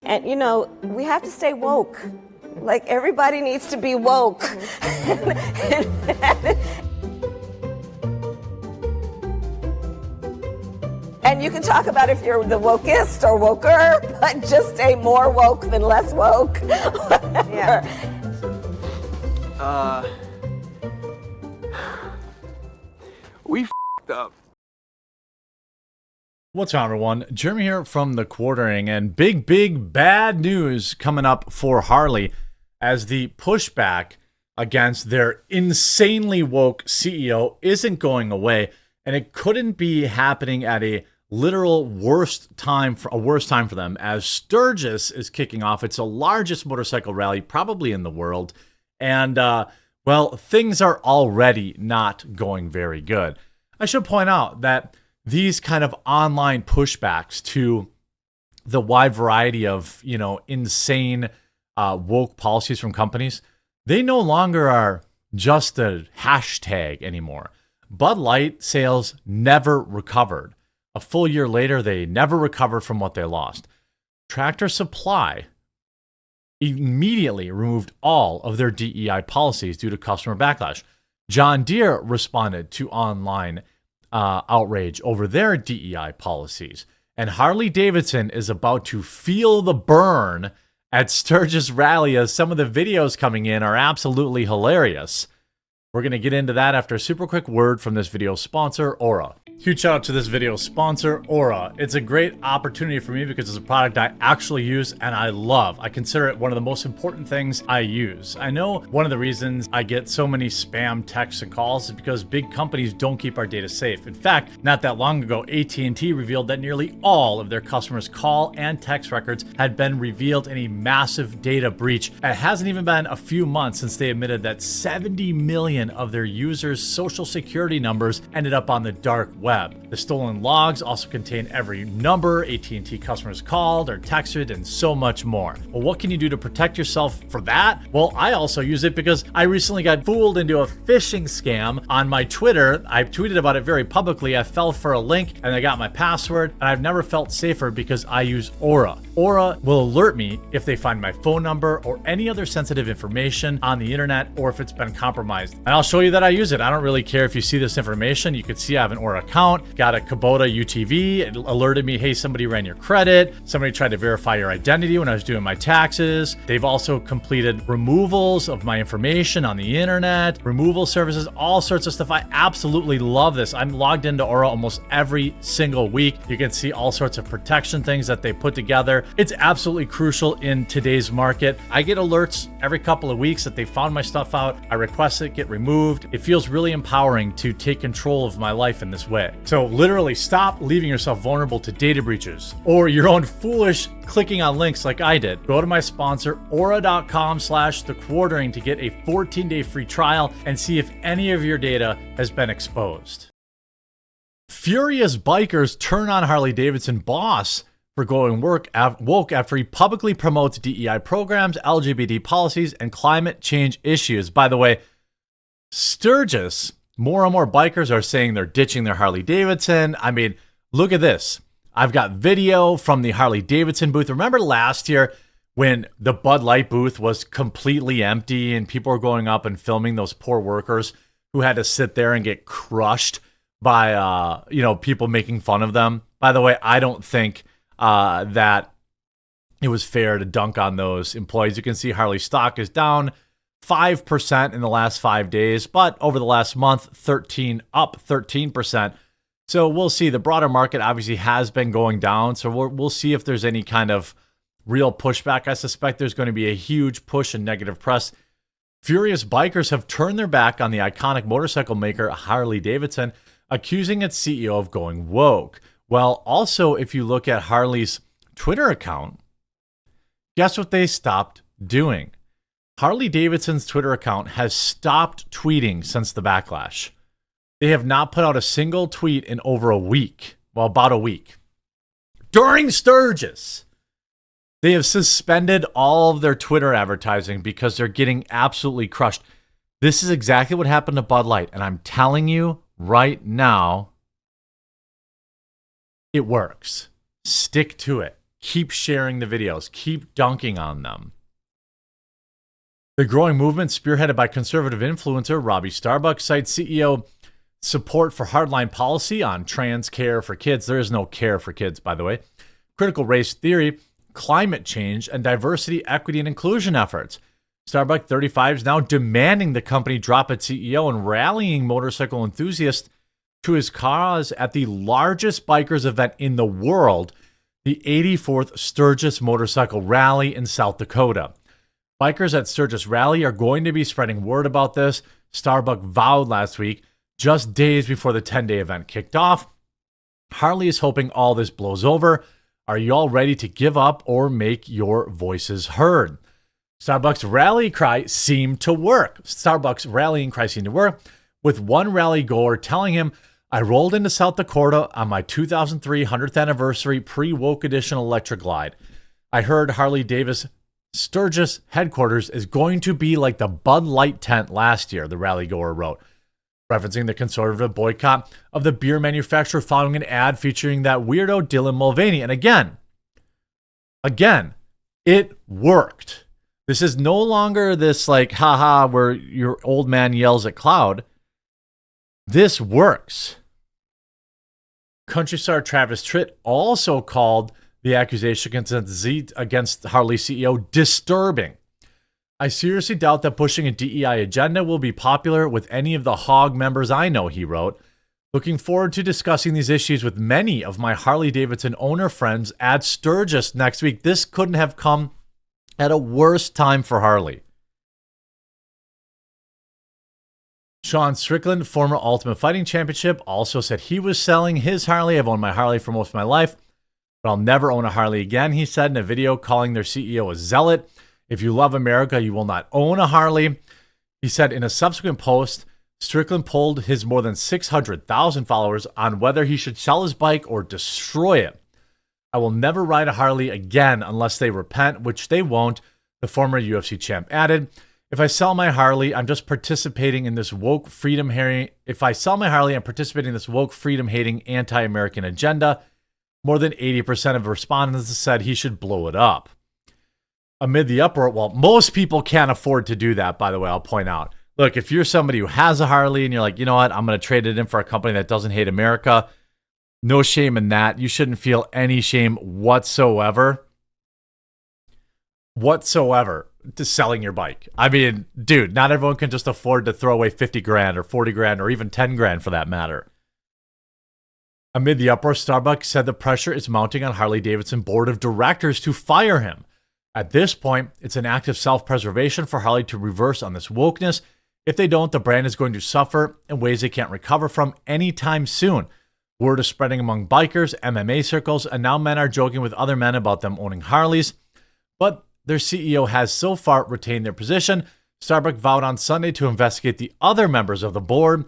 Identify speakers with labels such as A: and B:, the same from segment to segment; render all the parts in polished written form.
A: And you know, we have to stay woke. Like everybody needs to be woke. And you can talk about if you're the wokest or woker, but just stay more woke than less woke. Yeah.
B: We f***ed up.
C: What's up, everyone? Jeremy here from The Quartering, and big bad news coming up for Harley as the pushback against their insanely woke CEO isn't going away, and it couldn't be happening at a literal worst time for them, as Sturgis is kicking off. It's the largest motorcycle rally probably in the world, and well, things are already not going very good. I should point out that these kind of online pushbacks to the wide variety of, you know, insane woke policies from companies, they no longer are just a hashtag anymore. Bud Light sales never recovered. A full year later, they never recovered from what they lost. Tractor Supply immediately removed all of their DEI policies due to customer backlash. John Deere responded to online outrage over their DEI policies. And Harley Davidson is about to feel the burn at Sturgis Rally, as some of the videos coming in are absolutely hilarious. We're going to get into that after a super quick word from this video sponsor, Aura. Huge shout out to this video sponsor, Aura. It's a great opportunity for me because it's a product I actually use and I love. I consider it one of the most important things I use. I know one of the reasons I get so many spam texts and calls is because big companies don't keep our data safe. In fact, not that long ago, AT&T revealed that nearly all of their customers' call and text records had been revealed in a massive data breach. It hasn't even been a few months since they admitted that 70 million of their users' social security numbers ended up on the dark web. The stolen logs also contain every number AT&T customers called or texted and so much more. Well, what can you do to protect yourself for that? Well, I also use it because I recently got fooled into a phishing scam on my Twitter. I tweeted about it very publicly. I fell for a link and I got my password, and I've never felt safer because I use Aura. Aura will alert me if they find my phone number or any other sensitive information on the internet, or if it's been compromised. And I'll show you that I use it. I don't really care if you see this information. You can see I have an Aura account. Got a Kubota UTV. It alerted me, hey, somebody ran your credit. Somebody tried to verify your identity when I was doing my taxes. They've also completed removals of my information on the internet, removal services, all sorts of stuff. I absolutely love this. I'm logged into Aura almost every single week. You can see all sorts of protection things that they put together. It's absolutely crucial in today's market. I get alerts every couple of weeks that they found my stuff out. I request it get removed. It feels really empowering to take control of my life in this way. So literally stop leaving yourself vulnerable to data breaches or your own foolish clicking on links like I did. Go to my sponsor, aura.com/thequartering to get a 14-day free trial and see if any of your data has been exposed. Furious bikers turn on Harley Davidson boss for going woke after he publicly promotes DEI programs, LGBT policies, and climate change issues. By the way, Sturgis, more and more bikers are saying they're ditching their Harley Davidson. I mean, look at this. I've got video from the Harley Davidson booth. Remember last year when the Bud Light booth was completely empty and people were going up and filming those poor workers who had to sit there and get crushed by, you know, people making fun of them? By the way, I don't think that it was fair to dunk on those employees. You can see Harley stock is down 5% in the last 5 days, but over the last month, up 13%. So we'll see. The broader market obviously has been going down. So we'll see if there's any kind of real pushback. I suspect there's going to be a huge push in negative press. Furious bikers have turned their back on the iconic motorcycle maker Harley Davidson, accusing its CEO of going woke. Well, also, if you look at Harley's Twitter account, guess what they stopped doing? Harley Davidson's Twitter account has stopped tweeting since the backlash. They have not put out a single tweet in over a week. Well, about a week. During Sturgis, they have suspended all of their Twitter advertising because they're getting absolutely crushed. This is exactly what happened to Bud Light. And I'm telling you right now, it works. Stick to it. Keep sharing the videos. Keep dunking on them. The growing movement, spearheaded by conservative influencer Robbie Starbuck, cites CEO support for hardline policy on trans care for kids. There is no care for kids, by the way. Critical race theory, climate change, and diversity, equity, and inclusion efforts. Starbuck, 35, is now demanding the company drop its CEO and rallying motorcycle enthusiasts to his cause at the largest bikers event in the world, the 84th Sturgis Motorcycle Rally in South Dakota. Bikers at Sturgis Rally are going to be spreading word about this, Starbuck vowed last week, just days before the 10-day event kicked off. Harley is hoping all this blows over. Are you all ready to give up or make your voices heard? Starbucks' rally cry seemed to work. Starbucks' rallying cry seemed to work, with one rally goer telling him, I rolled into South Dakota on my 2003 100th anniversary pre-woke edition electric glide. I heard Harley Davidson Sturgis headquarters is going to be like the Bud Light tent last year, the rally goer wrote, referencing the conservative boycott of the beer manufacturer following an ad featuring that weirdo Dylan Mulvaney. And again, it worked. This is no longer this like, haha, where your old man yells at cloud. This works. Country star Travis Tritt also called the accusation against Harley CEO disturbing. I seriously doubt that pushing a DEI agenda will be popular with any of the hog members I know, he wrote. Looking forward to discussing these issues with many of my Harley Davidson owner friends at Sturgis next week. This couldn't have come at a worse time for Harley. Sean Strickland, former Ultimate Fighting Championship, also said he was selling his Harley. I've owned my Harley for most of my life, but I'll never own a Harley again, he said in a video calling their CEO a zealot. If you love America, you will not own a Harley. He said in a subsequent post, Strickland polled his more than 600,000 followers on whether he should sell his bike or destroy it. I will never ride a Harley again unless they repent, which they won't, the former UFC champ added. If I sell my Harley, I'm just participating in this woke freedom hating. If I sell my Harley, I'm participating in this woke freedom hating anti-American agenda. More than 80% of respondents said he should blow it up. Amid the uproar, well, most people can't afford to do that, by the way, I'll point out. Look, if you're somebody who has a Harley and you're like, you know what, I'm going to trade it in for a company that doesn't hate America, no shame in that. You shouldn't feel any shame whatsoever to selling your bike. I mean, dude, not everyone can just afford to throw away 50 grand or 40 grand or even 10 grand for that matter. Amid the uproar, Starbucks said the pressure is mounting on Harley Davidson board of directors to fire him. At this point, it's an act of self-preservation for Harley to reverse on this wokeness. If they don't, the brand is going to suffer in ways they can't recover from anytime soon. Word is spreading among bikers, MMA circles, and now men are joking with other men about them owning Harleys. But their CEO has so far retained their position. Starbucks vowed on Sunday to investigate the other members of the board.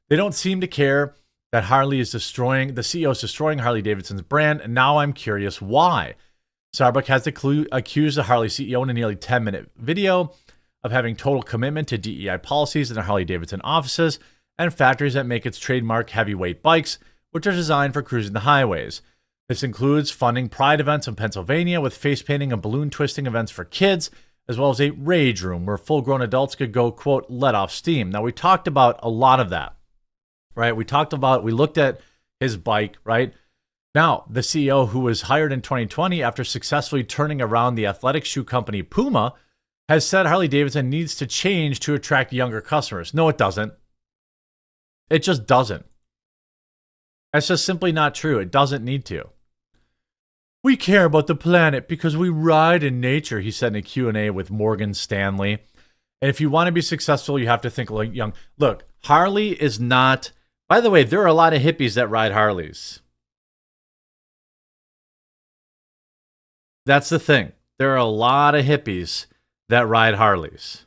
C: They don't seem to care that the CEO is destroying Harley Davidson's brand, and now I'm curious why. Starbucks has accused the Harley CEO in a nearly 10-minute video of having total commitment to DEI policies in the Harley Davidson offices and factories that make its trademark heavyweight bikes, which are designed for cruising the highways. This includes funding pride events in Pennsylvania with face painting and balloon twisting events for kids, as well as a rage room where full-grown adults could go, quote, let off steam. Now, we talked about a lot of that, right? We looked at his bike, right? Now, the CEO, who was hired in 2020 after successfully turning around the athletic shoe company Puma, has said Harley Davidson needs to change to attract younger customers. No, it doesn't. It just doesn't. That's just simply not true. It doesn't need to. We care about the planet because we ride in nature, he said in a Q&A with Morgan Stanley. And if you want to be successful, you have to think like young. Look, Harley is not... By the way, there are a lot of hippies that ride Harleys. That's the thing. There are a lot of hippies that ride Harleys.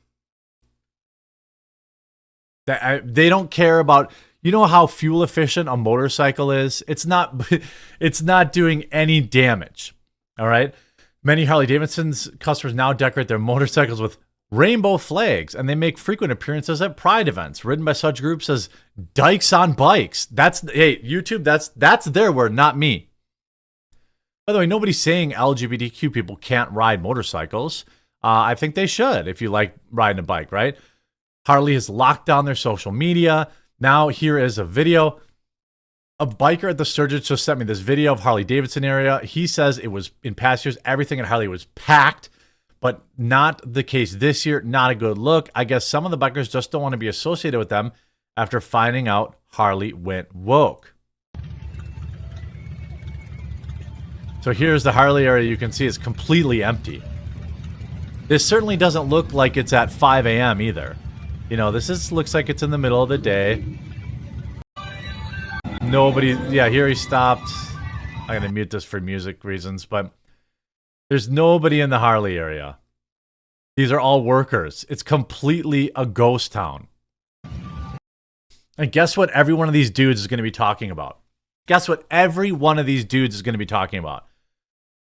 C: They don't care about... You know how fuel efficient a motorcycle is? It's not doing any damage. All right. Many Harley Davidson's customers now decorate their motorcycles with rainbow flags, and they make frequent appearances at pride events ridden by such groups as Dykes on Bikes. Hey, YouTube, that's their word, not me. By the way, nobody's saying LGBTQ people can't ride motorcycles. I think they should if you like riding a bike, right? Harley has locked down their social media. Now here is a video. A biker at the Sturgis just sent me this video of Harley Davidson area. He says it was in past years, everything at Harley was packed, but not the case this year. Not a good look. I guess some of the bikers just don't want to be associated with them after finding out Harley went woke. So here's the Harley area. You can see it's completely empty. This certainly doesn't look like it's at 5 a.m. either. You know, looks like it's in the middle of the day. Nobody, yeah, here he stopped. I'm going to mute this for music reasons, but there's nobody in the Harley area. These are all workers. It's completely a ghost town. And guess what every one of these dudes is going to be talking about? Guess what every one of these dudes is going to be talking about?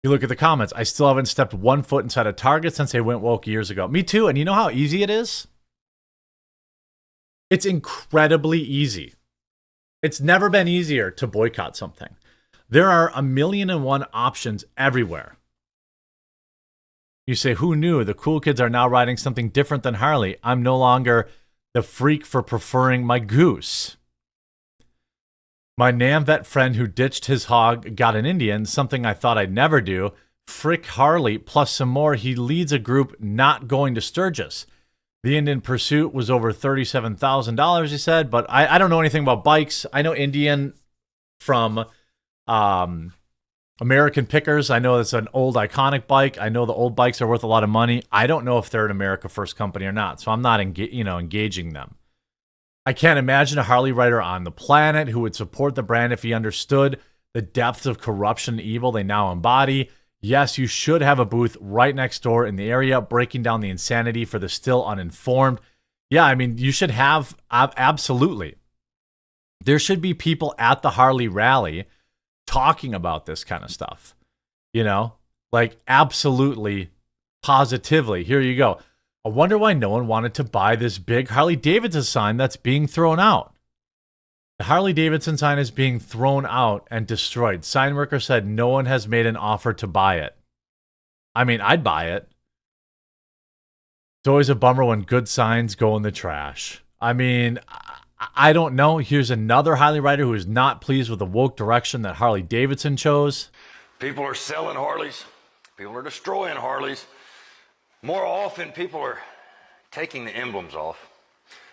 C: You look at the comments. I still haven't stepped 1 foot inside a Target since they went woke years ago. Me too. And you know how easy it is? It's incredibly easy. It's never been easier to boycott something. There are 1,000,001 options everywhere. You say, who knew? The cool kids are now riding something different than Harley. I'm no longer the freak for preferring my goose. My NAMVET friend who ditched his hog got an Indian, something I thought I'd never do. Frick Harley, plus some more. He leads a group not going to Sturgis. The Indian pursuit was over $37,000, he said, but I don't know anything about bikes. I know Indian from American Pickers. I know it's an old iconic bike. I know the old bikes are worth a lot of money. I don't know if they're an America First company or not, so I'm not engaging them. I can't imagine a Harley rider on the planet who would support the brand if he understood the depths of corruption and evil they now embody. Yes, you should have a booth right next door in the area, breaking down the insanity for the still uninformed. Yeah, I mean, you should have, absolutely. There should be people at the Harley rally talking about this kind of stuff. You know, like absolutely, positively. Here you go. I wonder why no one wanted to buy this big Harley Davidson sign that's being thrown out. The Harley Davidson sign is being thrown out and destroyed. Sign worker said no one has made an offer to buy it. I mean, I'd buy it. It's always a bummer when good signs go in the trash. I mean, I don't know. Here's another Harley rider who is not pleased with the woke direction that Harley Davidson chose.
D: People are selling Harleys. People are destroying Harleys. More often, people are taking the emblems off.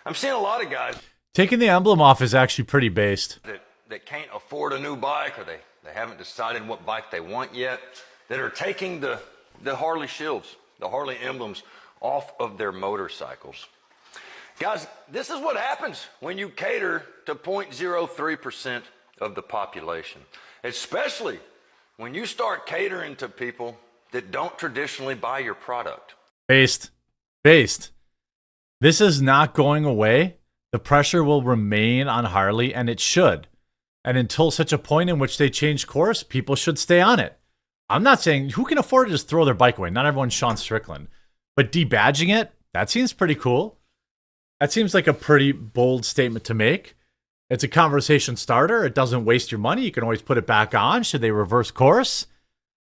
D: I'm seeing a lot of guys
C: Taking the emblem off is actually pretty based.
D: that can't afford a new bike, or they haven't decided what bike they want yet, that are taking the Harley shields, the Harley emblems off of their motorcycles. Guys, this is what happens when you cater to 0.03% of the population, especially when you start catering to people that don't traditionally buy your product.
C: Based. This is not going away. The pressure will remain on Harley, and it should. And until such a point in which they change course, people should stay on it. I'm not saying who can afford to just throw their bike away. Not everyone's Sean Strickland. But debadging it, that seems pretty cool. That seems like a pretty bold statement to make. It's a conversation starter. It doesn't waste your money. You can always put it back on should they reverse course.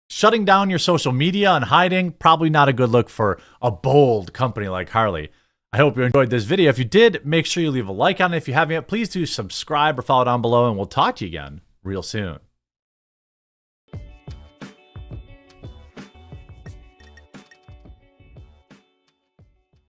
C: Shutting down your social media and hiding, probably not a good look for a bold company like Harley. I hope you enjoyed this video. If you did, make sure you leave a like on it. If you haven't yet, please do subscribe or follow down below, and we'll talk to you again real soon.